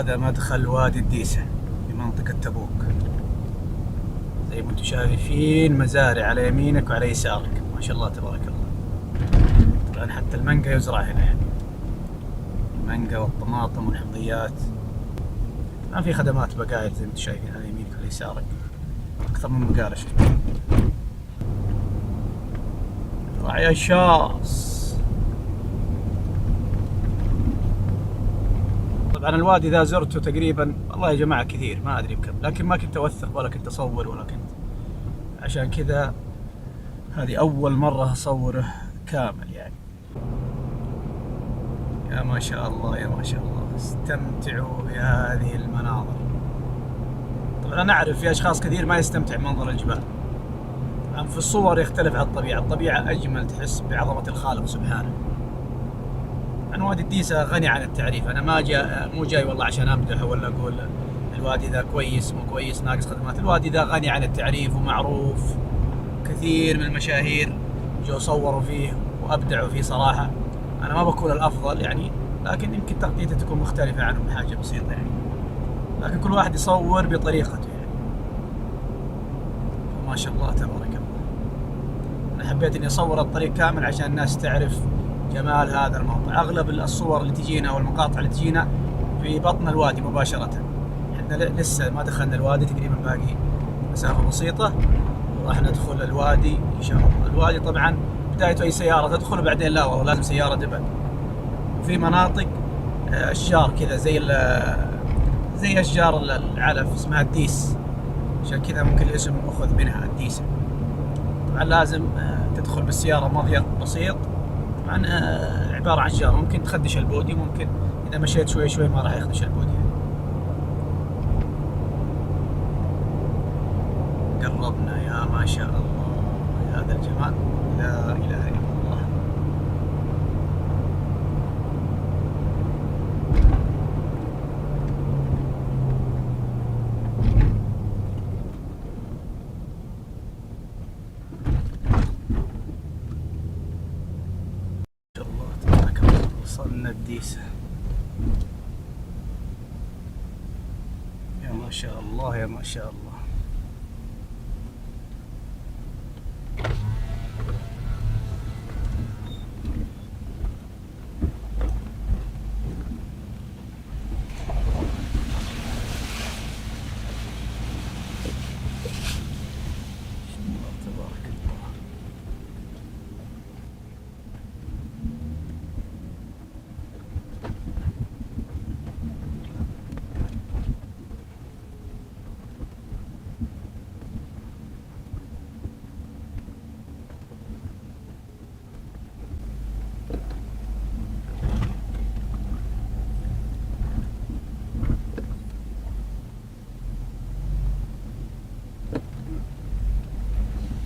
هذا مدخل وادي الديسة في منطقة تبوك. زي ما انتم شايفين مزارع على يمينك وعلى يسارك، ما شاء الله تبارك الله. طبعا حتى المانجا يزرع هنا، يعني المانجا والطماطم والحمضيات. طبعا في خدمات بقايل زي ما انتم شايفين على يمينك وعلى يسارك، أكثر من بقالة شفت. راعي الشاص. طبعا الوادي ذا زرته تقريبا والله يا جماعة كثير، ما أدري بكم، لكن ما كنت أوثق ولا كنت أصور ولا كنت، عشان كذا هذه أول مرة أصوره كامل يعني. يا ما شاء الله يا ما شاء الله، استمتعوا بهذه المناظر. طبعا أنا أعرف في أشخاص كثير ما يستمتع بمنظر الجبال، طبعا في الصور يختلف عن الطبيعة، الطبيعة أجمل، تحس بعظمة الخالق سبحانه. عن وادي الديسة غني عن التعريف. أنا مو جاي والله عشان أمدح ولا أقول الوادي ذا كويس مو كويس ناقص خدمات. الوادي ذا غني عن التعريف ومعروف، كثير من المشاهير جو صوروا فيه وأبدعوا فيه صراحة. أنا ما بكون الأفضل يعني، لكن يمكن تغطيته تكون مختلفة عنهم بحاجة بسيطة يعني، لكن كل واحد يصور بطريقته يعني. ما شاء الله تبارك الله. أنا حبيت إني أصور الطريق كامل عشان الناس تعرف جمال هذا الموضوع. أغلب الصور اللي تجينا والمقاطع اللي تجينا في بطن الوادي مباشرة، احنا لسه ما دخلنا الوادي، تقريبا باقي مسافة بسيطة وراح ندخل الوادي إن شاء الله. الوادي طبعا بدايته أي سيارة تدخل وبعدين لا والله لازم سيارة دبل. وفي مناطق أشجار كذا زي أشجار العلف اسمها الديس، عشان كذا ممكن الاسم أخذ منها الديسة. طبعا لازم تدخل بالسيارة مضيق بسيط، طبعا عبارة عن أشجار، ممكن تخدش البودي، ممكن إذا مشيت شوي شوي ما راح يخدش البودي. قربنا يا ما شاء الله، هذا الجمال لا إله إلا الله. ما شاء الله تبارك الله، وصلنا الديسة. يا ما شاء الله يا ما شاء الله.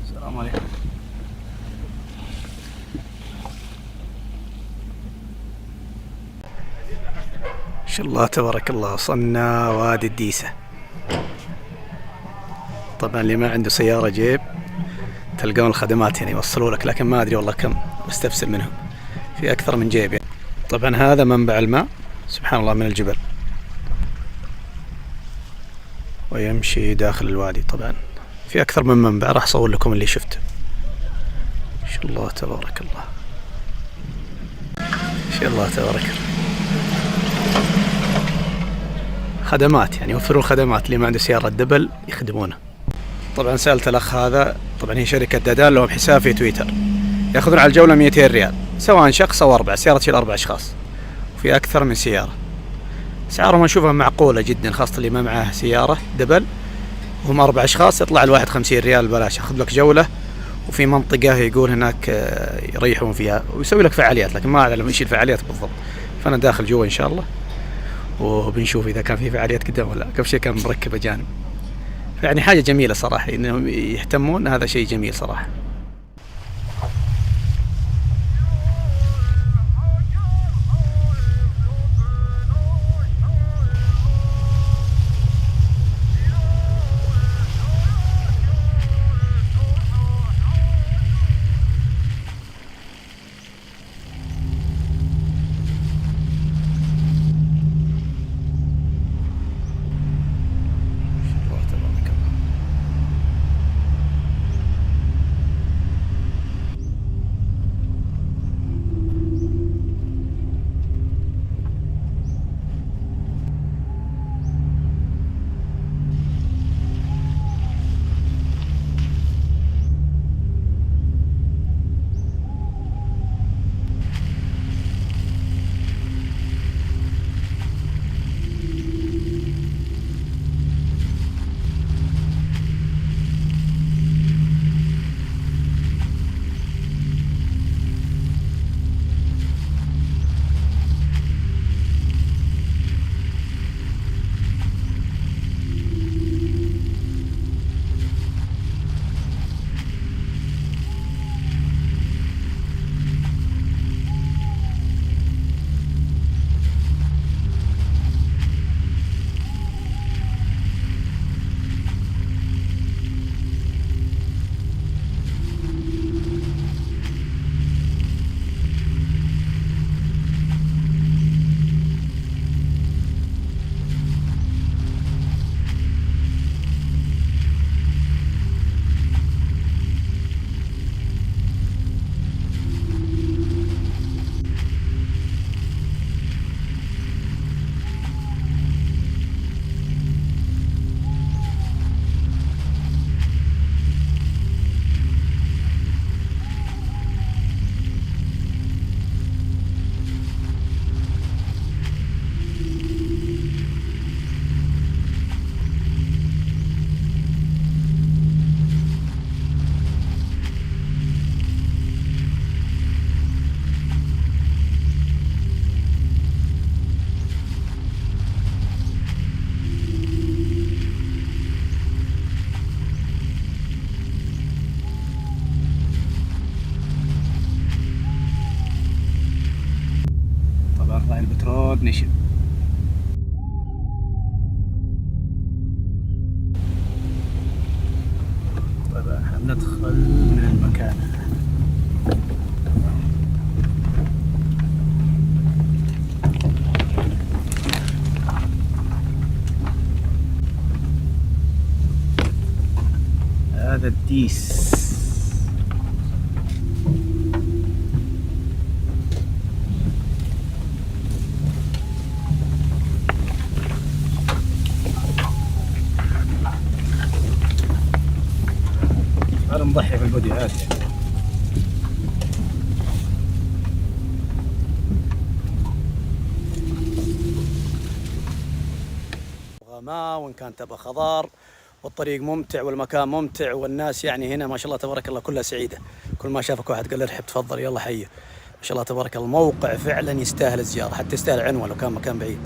السلام عليكم. ما شاء الله تبارك الله، وصلنا وادي الديسة. طبعا اللي ما عنده سيارة جيب تلقون الخدمات هنا يوصلوا لك، لكن ما أدري والله كم بستفسر منهم، في أكثر من جيب يعني. طبعا هذا منبع الماء سبحان الله من الجبل ويمشي داخل الوادي. طبعا في أكثر من منبع، راح أصور لكم اللي شفته. ما شاء الله تبارك الله، ما شاء الله تبارك الله. خدمات يعني يوفرون الخدمات، اللي ما عنده سيارة دبل يخدمونه. طبعا سألت الأخ هذا، طبعا هي شركة دادان لهم حساب في تويتر، يأخذون على الجولة 200 ريال سواء شخص أو 4، سيارة تشيل 4 أشخاص وفي أكثر من سيارة. أسعارهم أشوفها معقولة جدا، خاصة اللي ما معاه سيارة دبل وهم 4 أشخاص، يطلع الواحد 50 ريال بلاش، ياخذ لك جولة. وفي منطقة يقول هناك يريحون فيها ويسوي لك فعاليات، لكن ما أعلم إيش الفعاليات بالضبط، فأنا داخل جوا إن شاء الله وبنشوف إذا كان في فعاليات قدام ولا. قبل شيء كان مركب أجانب، يعني حاجة جميلة صراحة إنهم يهتمون، هذا شيء جميل صراحة. نشف. طيب احنا ندخل من المكان. هذا الديس. هذا مضحي في البودي عادي. غماء وإن كان تبقى خضار، والطريق ممتع والمكان ممتع والناس يعني هنا ما شاء الله تبارك الله كلها سعيدة. كل ما شافك واحد قال ارحب تفضل يلا حيه. ما شاء الله تبارك الله. الموقع فعلا يستاهل الزيارة، حتى يستاهل عنوان لو كان مكان بعيد.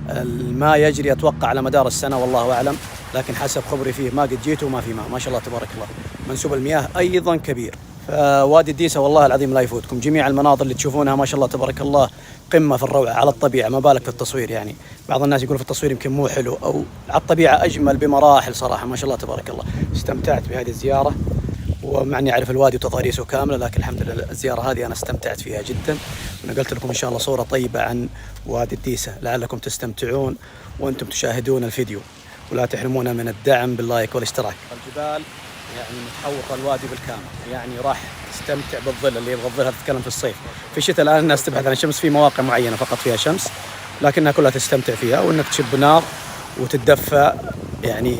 الماء يجري أتوقع على مدار السنة والله أعلم، لكن حسب خبري فيه ما قد جيته وما في ماء. ما شاء الله تبارك الله. منسوب المياه أيضا كبير. فوادي الديسة والله العظيم لا يفوتكم. جميع المناظر اللي تشوفونها ما شاء الله تبارك الله قمة في الروعة على الطبيعة، ما بالك في التصوير. يعني بعض الناس يقولوا في التصوير يمكن مو حلو، أو على الطبيعة أجمل بمراحل صراحة. ما شاء الله تبارك الله. استمتعت بهذه الزيارة، ومع اني اعرف الوادي وتضاريسه كامله، لكن الحمد لله الزياره هذه انا استمتعت فيها جدا. ونقلت لكم ان شاء الله صوره طيبه عن وادي الديسه لعلكم تستمتعون وانتم تشاهدون الفيديو. ولا تحرمونا من الدعم باللايك والاشتراك. الجبال يعني متحوطه الوادي بالكامل، يعني راح تستمتع بالظل. اللي يبغى الظل هذا تتكلم في الصيف. في الشتاء الان الناس تبحث عن الشمس في مواقع معينه فقط فيها شمس، لكنها كلها تستمتع فيها. وانك تشب نار وتتدفى يعني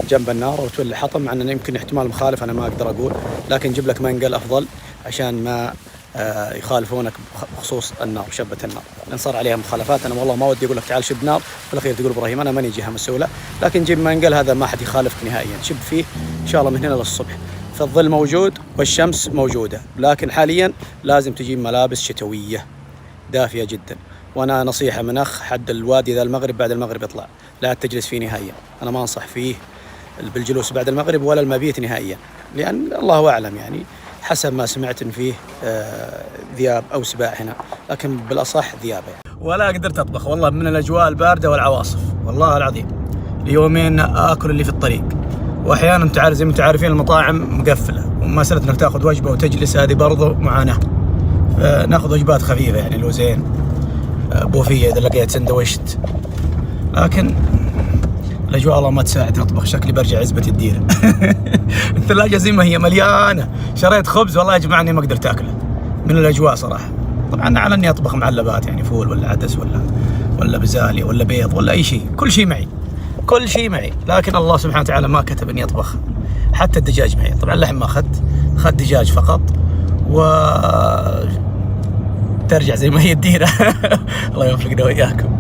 جنب النار او تولي حطب، مع انه يمكن احتمال مخالف انا ما اقدر اقول، لكن جيب لك منقل افضل عشان ما يخالفونك بخصوص النار وشبة النار، لان صار عليها مخالفات. انا والله ما ودي اقول لك تعال شب نار في الاخير تقول ابراهيم انا ماني جهه مسؤوله، لكن جيب منقل هذا ما حد يخالفك نهائيا. شب فيه ان شاء الله من هنا للصبح. فالظل موجود والشمس موجوده، لكن حاليا لازم تجيب ملابس شتويه دافيه جدا. وانا نصيحه من اخ حد الوادي ذا المغرب بعد المغرب يطلع، لا تجلس فيه نهائيا. انا ما انصح فيه بالجلوس بعد المغرب ولا المبيت نهائيا، لان الله اعلم يعني حسب ما سمعت ان فيه ذئاب او سباع هنا، لكن بالاصح ذئاب يعني. ولا قدرت اطبخ والله من الاجواء البارده والعواصف، والله العظيم اليومين اكل اللي في الطريق. واحيانا انت عارف زي ما انتم عارفين المطاعم مقفله، ومساله انك تاخذ وجبه وتجلس هذه برضو معاناه. ناخذ وجبات خفيفه يعني لو زين بوفيه اذا لقيت سندويشت، لكن الاجواء والله ما تساعد نطبخ. شكلي برجع عزبة الديره. الثلاجه زي ما هي مليانه. شريت خبز والله يا جماعه اني ما قدرت اكله من الاجواء صراحه. طبعا على اني اطبخ معلبات يعني فول ولا عدس ولا بزالي ولا بيض ولا اي شيء، كل شيء معي كل شيء معي، لكن الله سبحانه وتعالى ما كتب اني اطبخ. حتى الدجاج معي. طبعا اللحم ما اخذت دجاج فقط، و ترجع زي ما هي الديره. الله يوفقنا وإياكم.